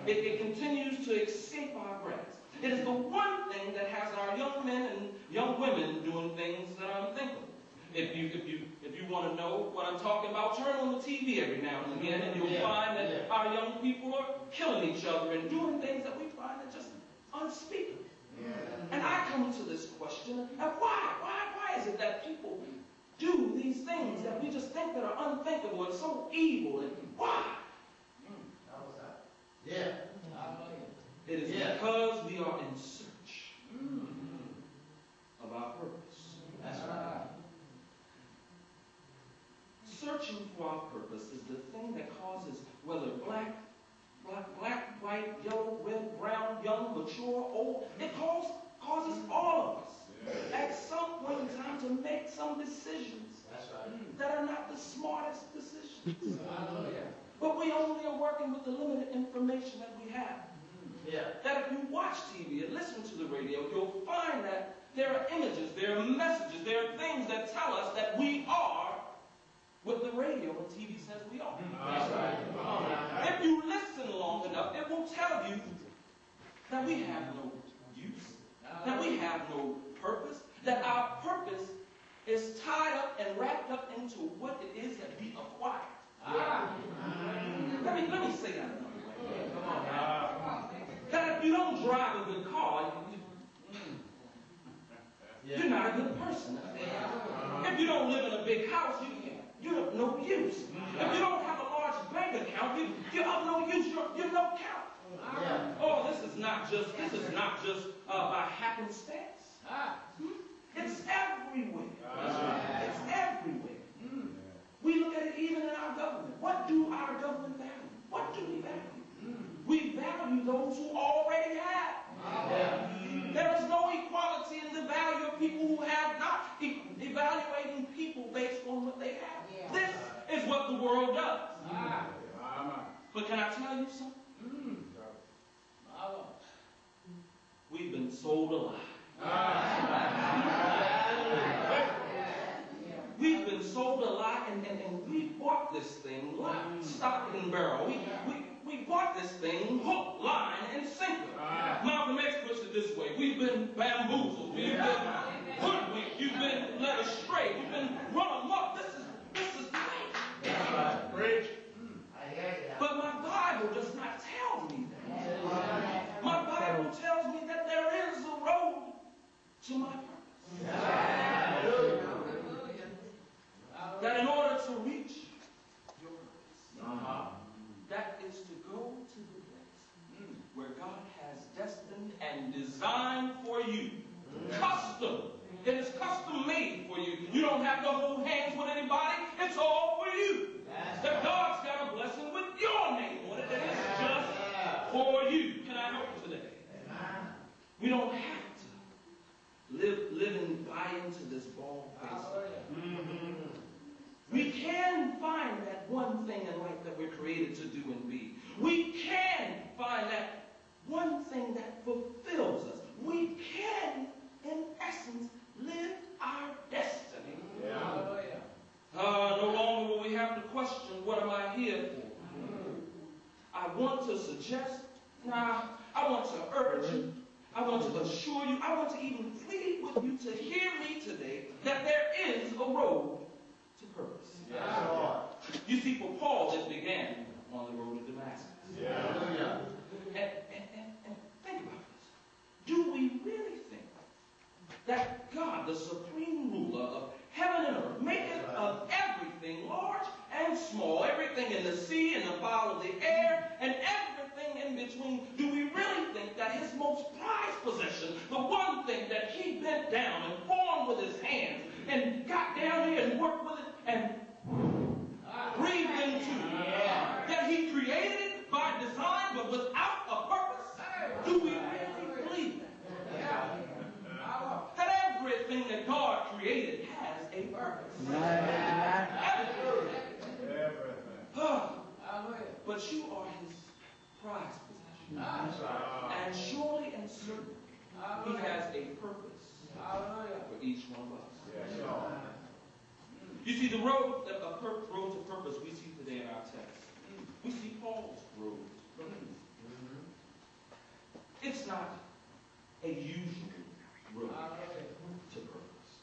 It continues to escape our grasp. It is the one thing that has our young men and young women doing things that are unthinkable. If you want to know what I'm talking about, turn on the TV every now and again, and you'll find that our young people are killing each other and doing things that we find are just unspeakable. And I come to this question, and why is it that people do these things that we just think that are unthinkable and so evil, and why? Yeah. It is because we are in search of our purpose. That's right. Searching for our purpose is the thing that causes, whether black, white, yellow, red, brown, young, mature, old, it causes all of us at some point in time to make some decisions that are not the smartest decisions. But we only are working with the limited information that we have. That if you watch TV and listen to the radio, you'll find that there are images, there are messages, there are things that tell us that we are what the radio and TV says we are. If you listen long enough, it will tell you that we have no use, that we have no purpose, that our purpose is tied up and wrapped up into what it is that we acquire. Let me say that another way. That if you don't drive a good car, you're not a good person. If you don't live in a big house, you're of no use. If you don't have a large bank account, you're of no use. You're no count. Oh, this is not just by happenstance. It's everywhere. It's everywhere. We look at it even in our government. What do our government value? What do we value? We value those who already have. There is no equality in the value of people who have not, evaluating people based on what they have. This is what the world does. But can I tell you something? We've been sold a lie. We've been sold a lie, and we bought this thing lock, stock, and barrel. We bought this thing hook, line, and sinker. Malcolm X puts it this way: we've been bamboozled, we've been hoodwinked, you've been led astray, you've been run amok. This is life. Preach. But my Bible does not tell me that. My Bible tells me that there is a road to my purpose. That in order to reach your purpose, that is to go to the place where God has destined and designed for you. Custom. It is custom made for you. You don't have to hold hands with anybody. It's all for you. That God's got a blessing with your name on it. That is just for you. Can I help you today? We don't have to live and buy into this bald face. We can find that one thing in life that we're created to do and be. We can find that one thing that fulfills us. We can, in essence, live our destiny. No longer will we have to question, what am I here for? I want to suggest, I want to urge you, I want to assure you, I want to even plead with you to hear me today that there is a road to purpose. You see, for Paul, it began on the road to Damascus. And think about this. Do we really think that God, the supreme ruler of heaven and earth, maketh of everything large and small, everything in the sea and the fowl of the air, and everything in between, do we really think that his most prized possession, the one thing that he bent down and formed with his hands and got down here and worked with it and breathed into, that he created it by design but without a purpose? Do we really believe that? That everything that God created has a purpose. Everything. But you are his prized possession. And surely and certainly, he has a purpose for each one of us. You see, the road to purpose we see today in our text. We see Paul's road to purpose. not a usual road to purpose.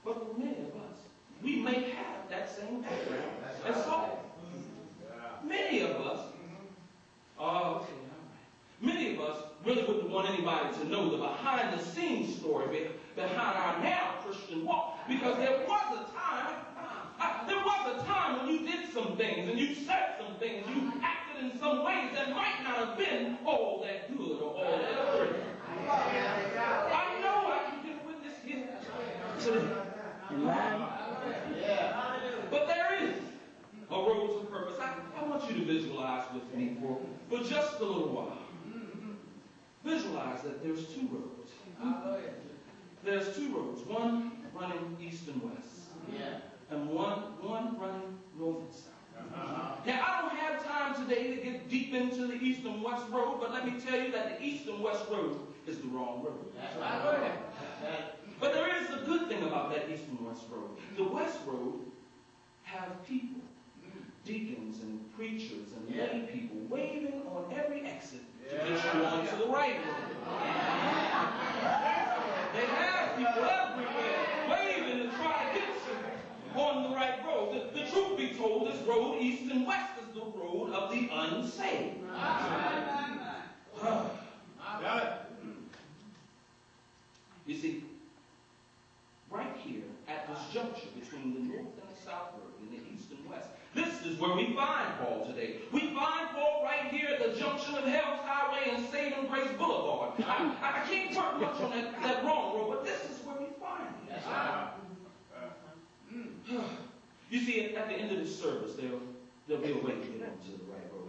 But for many of us, we may have that same background as Saul. Many of us, many of us really wouldn't want anybody to know the behind-the-scenes story behind our now Christian walk, because there was a time when you did some things and you said some things, you acted in some ways that might not have been all that good or all that great. I know I can get a witness here today. But there is a road to purpose. I want you to visualize with me for just a little while. Visualize that there's two roads. There's two roads, one running east and west, and one running north and south. Now, I don't have time today to get deep into the east and west road, but let me tell you that the east and west road is the wrong road. But there is a good thing about that east and west road. The west road have people, deacons and preachers and lay people waving on every exit to get you onto the right road. They have people everywhere waving to try to get you on the right road. The truth be told, this road, east and west, is the road of the unsaved. You see, right here at this juncture between the north and the south road, in the east and west, this is where we find Paul today. We find Paul right here at the junction of Hell's Highway and Saving Grace Boulevard. I can't work much on that wrong road, but this is where we find him. You see, at the end of this service, there'll be a way to get onto the right road.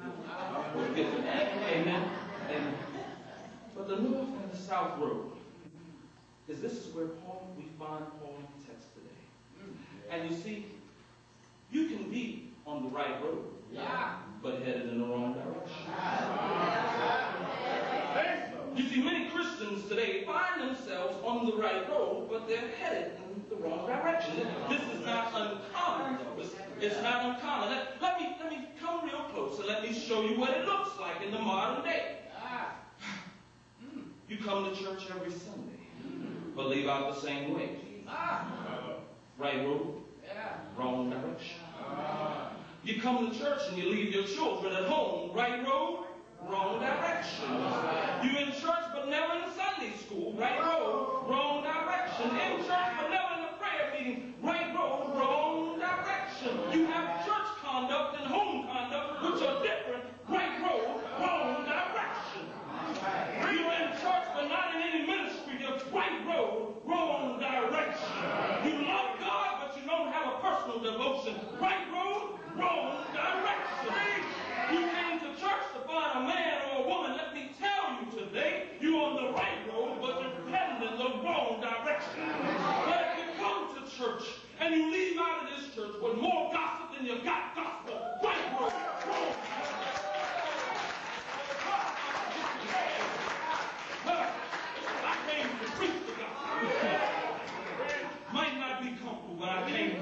We'll get to that. Amen. Amen. But the north and the south road, this is where we find Paul in the text today. And you see, you can be on the right road, but headed in the wrong direction. You see, many Christians today find themselves on the right road, but they're headed in the wrong direction. This is not uncommon, though. It's not uncommon. Let me come real close and let me show you what it looks like in the modern day. You come to church every Sunday, but leave out the same way. Right road, wrong direction. You come to church and you leave your children at home. Right road, wrong direction. You in church but never in Sunday school. Right road, wrong direction. In church but never in the prayer meeting. Right road, wrong direction. You have church conduct and home conduct which are different. Right road, wrong direction. You're in church but not in any ministry. You're right road, wrong direction. You love God but you don't have a personal devotion. Right road, wrong direction. You came to church to find a man or a woman. Let me tell you today, you're on the right road, but you're heading in the wrong direction. But if you come to church and you leave out of this church with more gossip than you got gospel, right road, wrong. I came to preach the gospel. Might not be comfortable, but I came to.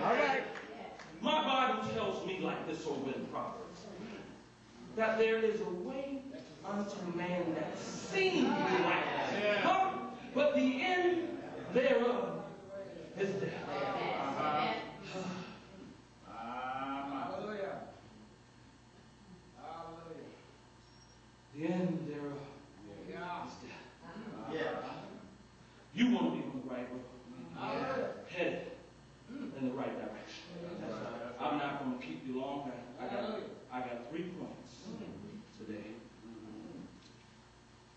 All right. My Bible tells me like this over in Proverbs, that there is a way unto man that seems right, but the end thereof is death. Hallelujah. The end thereof is death. You want to be on the right road, headed in the right direction. I'm not going to keep you long. I got 3 points today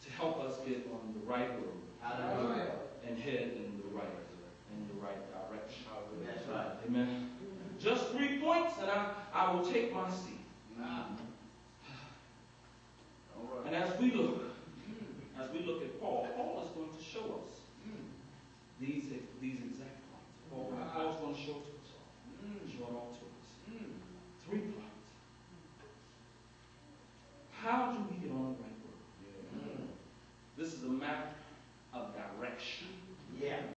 to help us get on the right road and head in the right direction. That's right. Amen. Just 3 points, and I will take my seat. And as we look at Paul is going to show us these examples